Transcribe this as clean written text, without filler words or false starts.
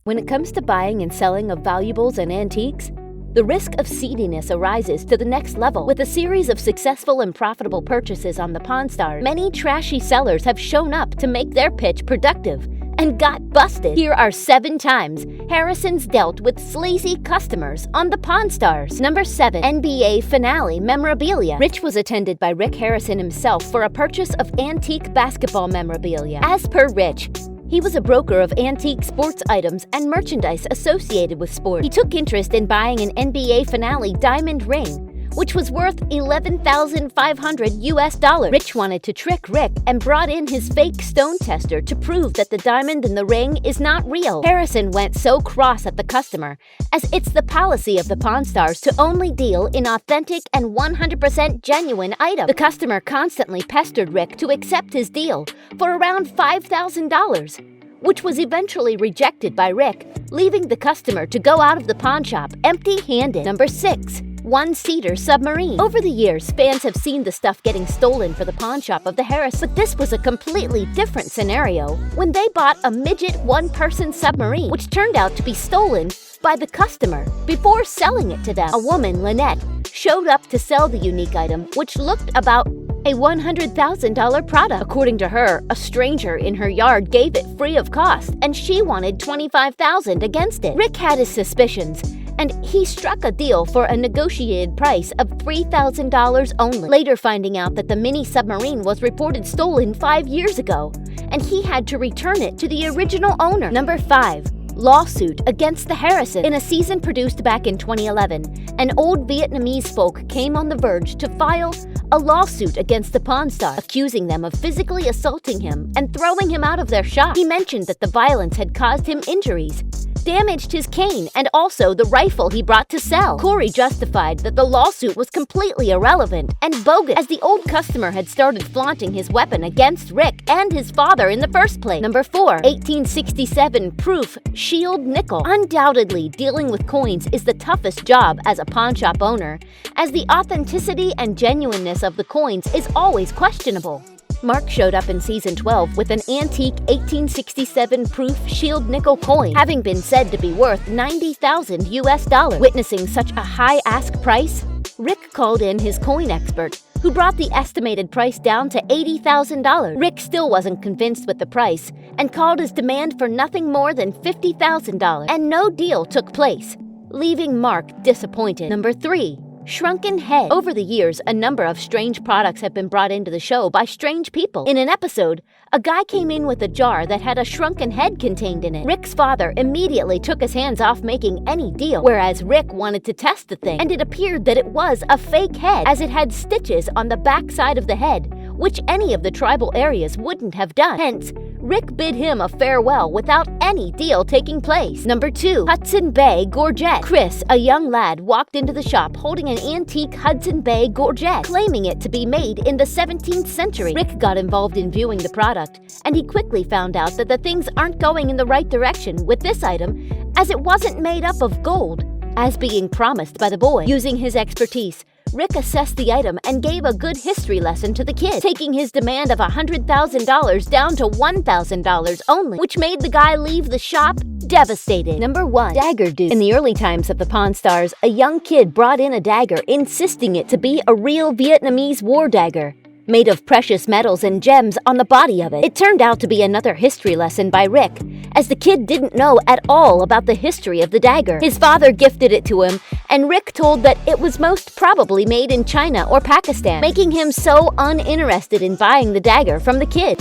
When it comes to buying and selling of valuables and antiques, the risk of seediness arises to the next level. With a series of successful and profitable purchases on the Pawn Stars, many trashy sellers have shown up to make their pitch productive and got busted. Here are 7 times Harrison's dealt with sleazy customers on the Pawn Stars. Number 7. NBA Finale Memorabilia. Rich was attended by Rick Harrison himself for a purchase of antique basketball memorabilia. As per Rich, he was a broker of antique sports items and merchandise associated with sport. He took interest in buying an NBA Finale diamond ring, which was worth $11,500 US. Rich wanted to trick Rick and brought in his fake stone tester to prove that the diamond in the ring is not real. Harrison went so cross at the customer, as it's the policy of the Pawn Stars to only deal in authentic and 100% genuine items. The customer constantly pestered Rick to accept his deal for around $5,000, which was eventually rejected by Rick, leaving the customer to go out of the pawn shop empty-handed. Number 6. One-seater submarine. Over the years, fans have seen the stuff getting stolen for the pawn shop of the Harris, but this was a completely different scenario when they bought a midget one-person submarine, which turned out to be stolen by the customer before selling it to them. A woman, Lynette, showed up to sell the unique item, which looked about a $100,000 product. According to her, a stranger in her yard gave it free of cost, and she wanted $25,000 against it. Rick had his suspicions, and he struck a deal for a negotiated price of $3,000 only, later finding out that the mini submarine was reported stolen 5 years ago, and he had to return it to the original owner. Number 5. Lawsuit against the Harrison. In a season produced back in 2011, an old Vietnamese folk came on the verge to file a lawsuit against the Pawn Stars, accusing them of physically assaulting him and throwing him out of their shop. He mentioned that the violence had caused him injuries, damaged his cane, and also the rifle he brought to sell. Corey justified that the lawsuit was completely irrelevant and bogus, as the old customer had started flaunting his weapon against Rick and his father in the first place. Number 4. 1867 Proof Shield Nickel. Undoubtedly, dealing with coins is the toughest job as a pawn shop owner, as the authenticity and genuineness of the coins is always questionable. Mark showed up in Season 12 with an antique 1867 proof shield nickel coin, having been said to be worth $90,000 US. Witnessing such a high ask price, Rick called in his coin expert, who brought the estimated price down to $80,000. Rick still wasn't convinced with the price and called his demand for nothing more than $50,000, and no deal took place, leaving Mark disappointed. Number 3. Shrunken head. Over the years, a number of strange products have been brought into the show by strange people. In an episode, a guy came in with a jar that had a shrunken head contained in it. Rick's father immediately took his hands off making any deal, whereas Rick wanted to test the thing, and it appeared that it was a fake head, as it had stitches on the back side of the head, which any of the tribal areas wouldn't have done. Hence, Rick bid him a farewell without any deal taking place. Number 2. Hudson Bay Gorget. Chris, a young lad, walked into the shop holding an antique Hudson Bay Gorget, claiming it to be made in the 17th century. Rick got involved in viewing the product, and he quickly found out that the things aren't going in the right direction with this item, as it wasn't made up of gold, as being promised by the boy. Using his expertise, Rick assessed the item and gave a good history lesson to the kid, taking his demand of $100,000 down to $1,000 only, which made the guy leave the shop devastated. Number 1. Dagger Dude. In the early times of the Pawn Stars, a young kid brought in a dagger, insisting it to be a real Vietnamese war dagger, made of precious metals and gems on the body of it. It turned out to be another history lesson by Rick, as the kid didn't know at all about the history of the dagger. His father gifted it to him, and Rick told that it was most probably made in China or Pakistan, making him so uninterested in buying the dagger from the kid.